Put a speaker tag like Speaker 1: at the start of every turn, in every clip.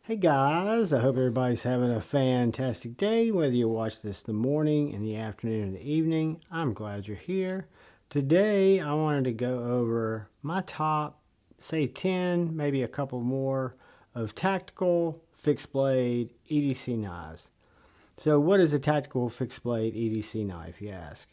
Speaker 1: Hey guys, I hope everybody's having a fantastic day, whether you watch this in the morning, in the afternoon, or the evening. I'm glad you're here. Today I wanted to go over my top, say 10, maybe a couple more, of tactical fixed blade EDC knives. So what is a tactical fixed blade EDC knife, you ask?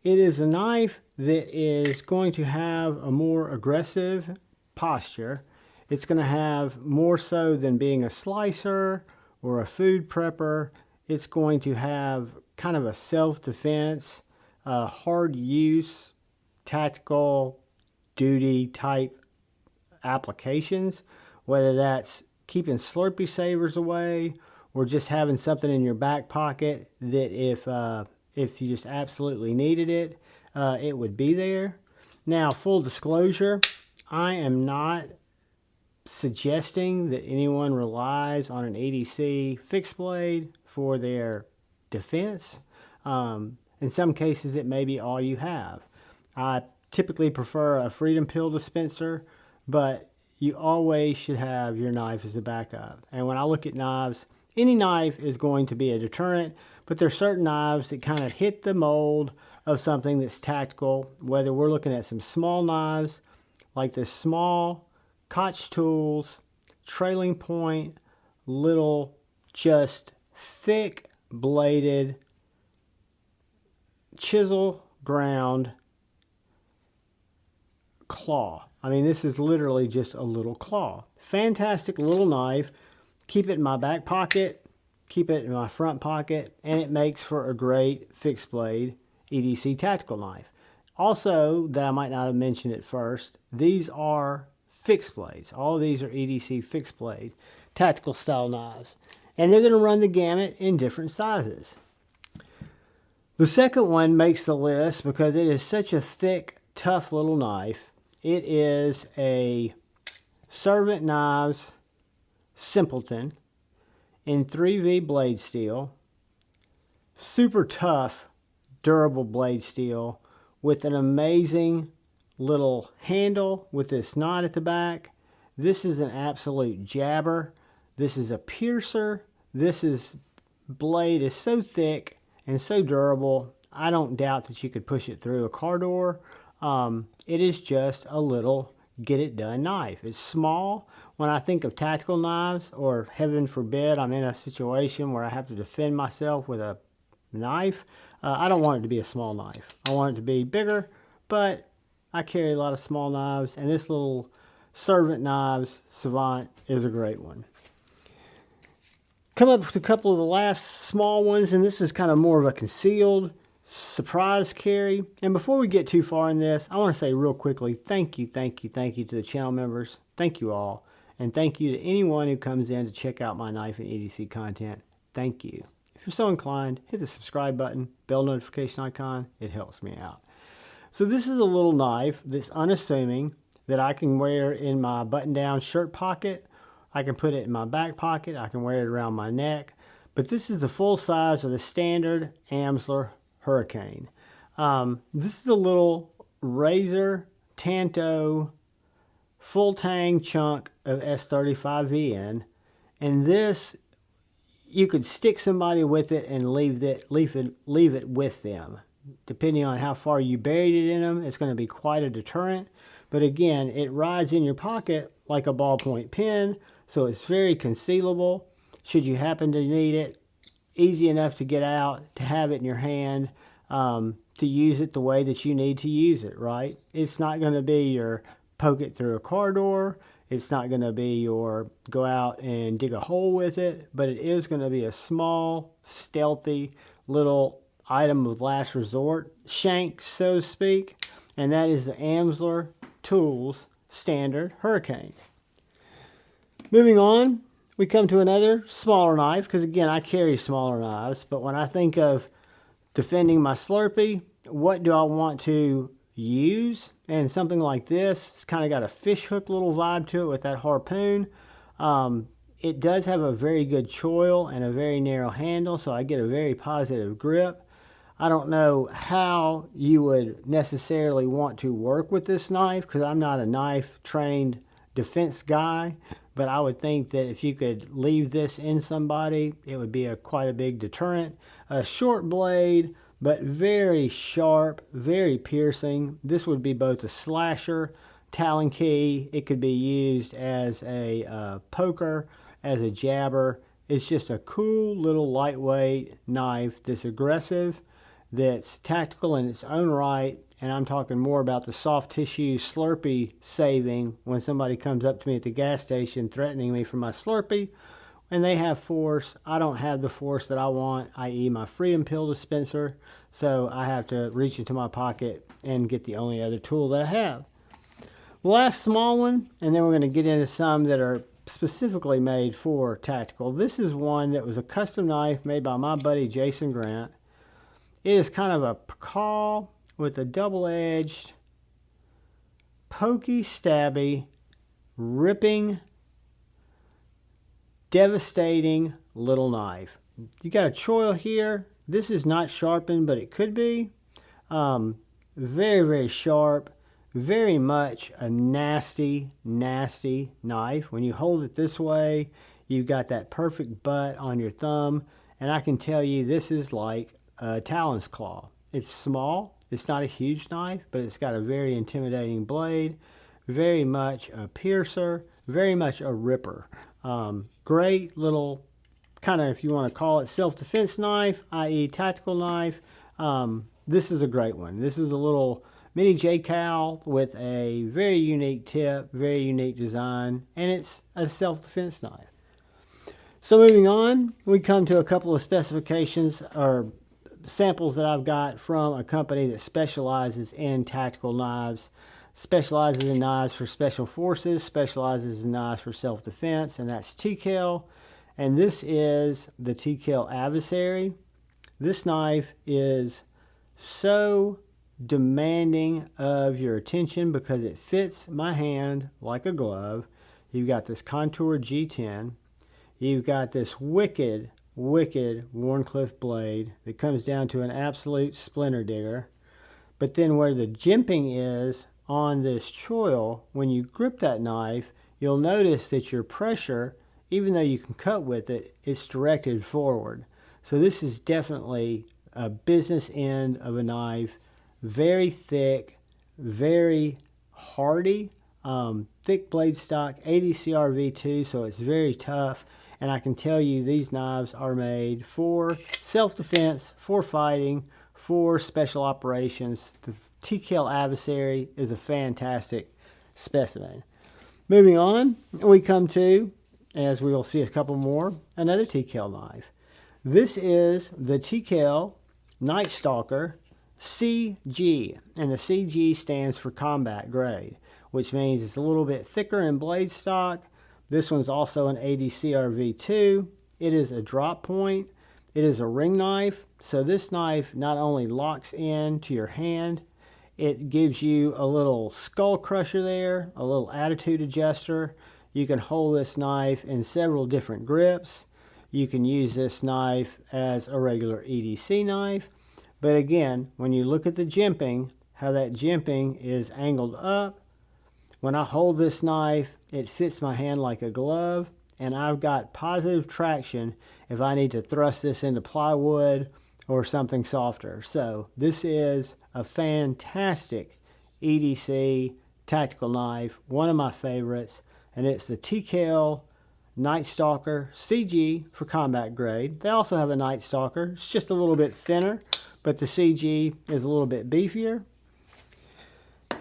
Speaker 1: It is a knife that is going to have a more aggressive posture. It's going to have more so than being a slicer or a food prepper. It's going to have kind of a self-defense, hard use, tactical duty type applications, whether that's keeping Slurpie savers away or just having something in your back pocket that if you just absolutely needed it, it would be there. Now, full disclosure, I am not suggesting that anyone relies on an EDC fixed blade for their defense. In some cases, it may be all you have. I typically prefer a Freedom Pill dispenser, but you always should have your knife as a backup. And when I look at knives, any knife is going to be a deterrent, but there's certain knives that kind of hit the mold of something that's tactical, whether we're looking at some small knives like this small Koch tools, trailing point, little just thick bladed chisel ground claw. I mean, this is literally just a little claw. Fantastic little knife. Keep it in my back pocket, keep it in my front pocket, and it makes for a great fixed blade EDC tactical knife. Also, that I might not have mentioned at first, these are fixed blades. All of these are EDC fixed blade tactical style knives, and they're going to run the gamut in different sizes. The second one makes the list because it is such a thick, tough little knife. It is a Servant Knives Simpleton in 3V blade steel. Super tough, durable blade steel with an amazing little handle with this knot at the back. This is an absolute jabber. This is a piercer. Blade is so thick and so durable, I don't doubt that you could push it through a car door. It is just a little get it done knife. It's small. When I think of tactical knives, or heaven forbid I'm in a situation where I have to defend myself with a knife, I don't want it to be a small knife. I want it to be bigger, but I carry a lot of small knives, and this little Servant Knives Savant is a great one. Come up with a couple of the last small ones, and this is kind of more of a concealed surprise carry. And before we get too far in this, I want to say real quickly, thank you to the channel members. Thank you all. And thank you to anyone who comes in to check out my knife and EDC content. Thank you. If you're so inclined, hit the subscribe button, bell notification icon. It helps me out. So this is a little knife that's unassuming that I can wear in my button-down shirt pocket. I can put it in my back pocket. I can wear it around my neck. But this is the full size of the standard Amsler Hurricane. This is a little Razor Tanto full tang chunk of S35VN. And this, you could stick somebody with it and leave it with them. Depending on how far you buried it in them, it's going to be quite a deterrent. But again, it rides in your pocket like a ballpoint pen, so it's very concealable. Should you happen to need it, easy enough to get out, to have it in your hand, to use it the way that you need to use it, right? It's not going to be your poke it through a car door. It's not going to be your go out and dig a hole with it, but it is going to be a small, stealthy little item of last resort, shank, so to speak, and that is the Amsler Tools Standard Hurricane. Moving on, we come to another smaller knife, because again, I carry smaller knives, but when I think of defending my Slurpee, what do I want to use? And something like this, it's kind of got a fish hook little vibe to it with that harpoon. It does have a very good choil and a very narrow handle, so I get a very positive grip. I don't know how you would necessarily want to work with this knife because I'm not a knife trained defense guy, but I would think that if you could leave this in somebody, it would be quite a big deterrent. A short blade, but very sharp, very piercing. This would be both a slasher, Talon key. It could be used as a poker, as a jabber. It's just a cool little lightweight knife that's aggressive, that's tactical in its own right. And I'm talking more about the soft tissue Slurpie saving when somebody comes up to me at the gas station threatening me for my Slurpie and they have force. I don't have the force that I want, i.e. my freedom pill dispenser, so I have to reach into my pocket and get the only other tool that I have. The last small one, and then we're going to get into some that are specifically made for tactical. This is one that was a custom knife made by my buddy Jason Grant. It is kind of a Koch with a double-edged, pokey, stabby, ripping, devastating little knife. You got a choil here. This is not sharpened, but it could be. Very, very sharp. Very much a nasty, nasty knife. When you hold it this way, you've got that perfect butt on your thumb. And I can tell you this is like a Talon's claw. It's small. It's not a huge knife, but it's got a very intimidating blade. Very much a piercer. Very much a ripper. Great little, kind of, if you want to call it, self-defense knife, i.e. tactical knife. This is a great one. This is a little mini JKal with a very unique tip, very unique design, and it's a self-defense knife. So moving on, we come to a couple of specifications or samples that I've got from a company that specializes in tactical knives, specializes in knives for special forces, specializes in knives for self-defense, and that's JKal. And this is the Kell Adversary. This knife is so demanding of your attention because it fits my hand like a glove. You've got this Contour G10. You've got this wicked, wicked Wharncliffe blade that comes down to an absolute splinter digger. But then where the jimping is on this choil, when you grip that knife, you'll notice that your pressure, even though you can cut with it, it's directed forward. So this is definitely a business end of a knife. Very thick, very hardy, thick blade stock, 80 CRV2, so it's very tough. And I can tell you these knives are made for self-defense, for fighting, for special operations. The Kell Adversary is a fantastic specimen. Moving on, we come to, as we will see a couple more, another JKal knife. This is the Kell Nightstalker CG, and the CG stands for combat grade, which means it's a little bit thicker in blade stock. This one's also an 80 CRV2. It is a drop point. It is a ring knife, so this knife not only locks in to your hand, it gives you a little skull crusher there, a little attitude adjuster. You can hold this knife in several different grips. You can use this knife as a regular EDC knife. But again, when you look at the jimping, how that jimping is angled up, when I hold this knife, it fits my hand like a glove, and I've got positive traction if I need to thrust this into plywood or something softer. So this is a fantastic EDC tactical knife, one of my favorites, and it's the JKal Nightstalker CG for combat grade. They also have a Nightstalker. It's just a little bit thinner, but the CG is a little bit beefier.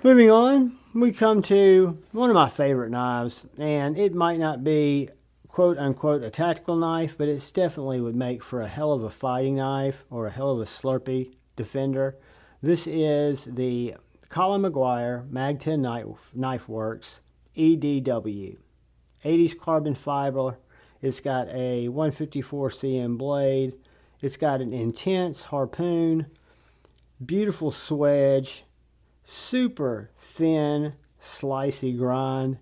Speaker 1: Moving on, we come to one of my favorite knives, and it might not be quote-unquote a tactical knife, but it definitely would make for a hell of a fighting knife or a hell of a Slurpie defender. This is the Colin McGuire Mag 10 Knife Works EDW. 80s carbon fiber. It's got a 154 cm blade. It's got an intense harpoon, beautiful swedge, super thin, slicey grind.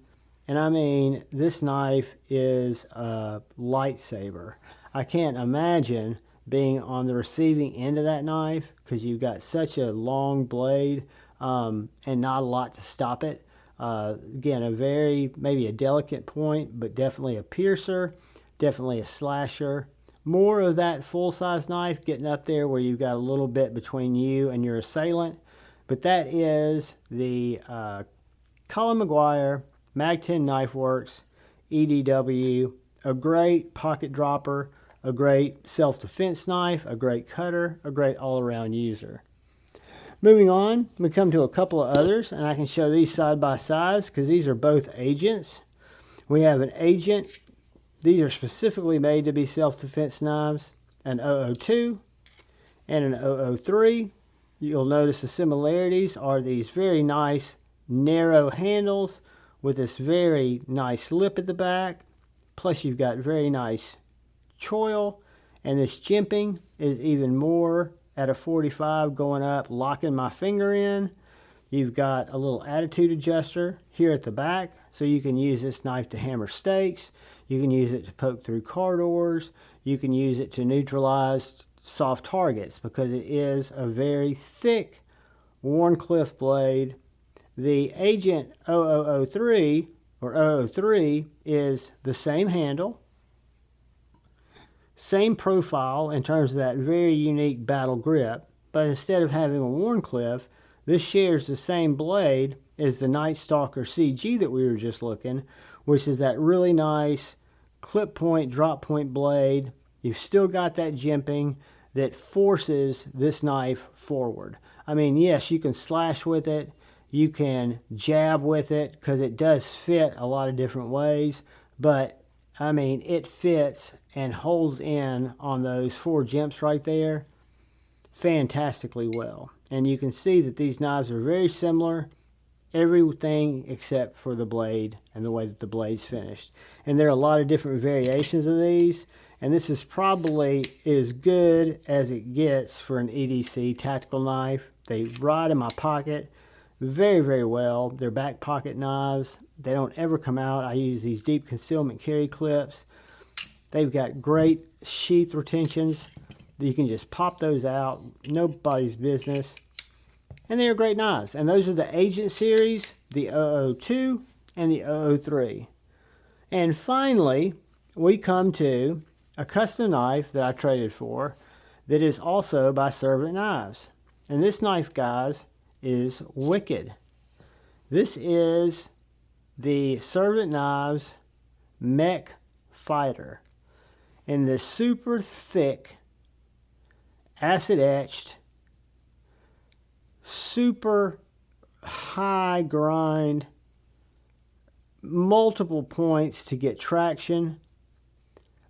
Speaker 1: And I mean, this knife is a lightsaber. I can't imagine being on the receiving end of that knife because you've got such a long blade and not a lot to stop it. Again, maybe a delicate point, but definitely a piercer, definitely a slasher. More of that full-size knife getting up there where you've got a little bit between you and your assailant. But that is the Colin McGuire Mag 10 Knife Works EDW. A great pocket dropper, a great self-defense knife, a great cutter, a great all-around user. Moving on, we come to a couple of others, and I can show these side by side because these are both agents. We have an agent. These are specifically made to be self-defense knives, an 002 and an 003. You'll notice the similarities are these very nice narrow handles with this very nice lip at the back. Plus you've got very nice choil, and this jimping is even more at a 45 going up, locking my finger in. You've got a little attitude adjuster here at the back, so you can use this knife to hammer stakes. You can use it to poke through car doors. You can use it to neutralize soft targets because it is a very thick Wharncliffe blade. The Agent 0003 or 003 is the same handle, same profile in terms of that very unique battle grip, but instead of having a Wharncliffe, this shares the same blade as the Nightstalker CG that we were just looking, which is that really nice clip point, drop point blade. You've still got that jimping that forces this knife forward. I mean, yes, you can slash with it, you can jab with it because it does fit a lot of different ways, but I mean, it fits and holds in on those 4 jimps right there fantastically well. And you can see that these knives are very similar, everything except for the blade and the way that the blade's finished. And there are a lot of different variations of these, and this is probably as good as it gets for an EDC tactical knife. They ride in my pocket very, very well. They're back pocket knives. They don't ever come out. I use these deep concealment carry clips. They've got great sheath retentions. You can just pop those out. Nobody's business. And they're great knives. And those are the Agent series, the 002 and the 003. And finally, we come to a custom knife that I traded for that is also by Servant Knives. And this knife, guys, is wicked. This is the Servant Knives Mech Fighter in this super thick, acid etched, super high grind, multiple points to get traction,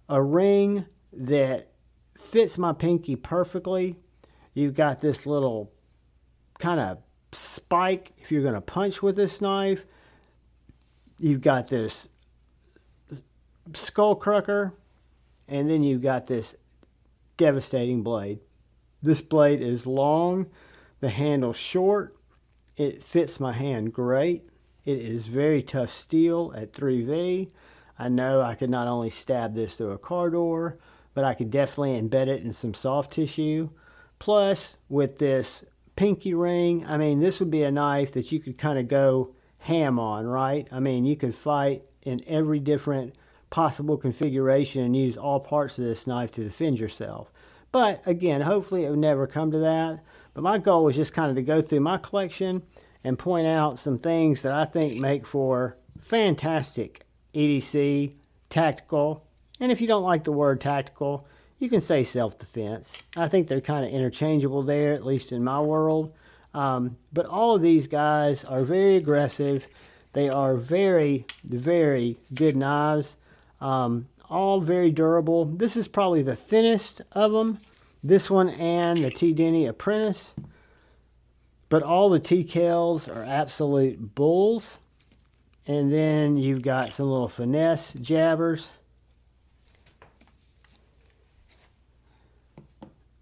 Speaker 1: a ring that fits my pinky perfectly. You've got this little kind of spike if you're going to punch with this knife. You've got this skull crucker, and then you've got this devastating blade. This blade is long, the handle's short, it fits my hand great. It is very tough steel at 3V. I know I could not only stab this through a car door, but I could definitely embed it in some soft tissue. Plus, with this pinky ring, I mean, this would be a knife that you could kind of go ham on, right? I mean, you could fight in every different possible configuration and use all parts of this knife to defend yourself. But again, hopefully it would never come to that. But my goal was just kind of to go through my collection and point out some things that I think make for fantastic EDC, tactical, and if you don't like the word tactical, you can say self-defense. I think they're kind of interchangeable there, at least in my world. But all of these guys are very aggressive. They are very, very good knives. All very durable. This is probably the thinnest of them. This one and the Denney Apprentice. But all the JKals are absolute bulls. And then you've got some little finesse jabbers.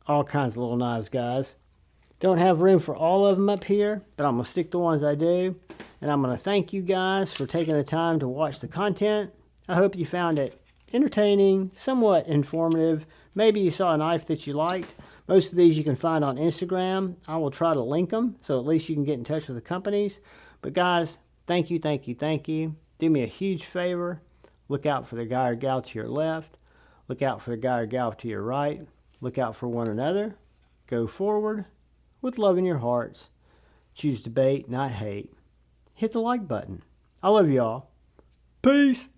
Speaker 1: All kinds of little knives, guys. Don't have room for all of them up here, but I'm going to stick the ones I do. And I'm going to thank you guys for taking the time to watch the content. I hope you found it entertaining, somewhat informative. Maybe you saw a knife that you liked. Most of these you can find on Instagram. I will try to link them, so at least you can get in touch with the companies. But guys, Thank you, thank you, thank you. Do me a huge favor. Look out for the guy or gal to your left. Look out for the guy or gal to your right. Look out for one another. Go forward with love in your hearts. Choose debate, not hate. Hit the like button. I love y'all. Peace.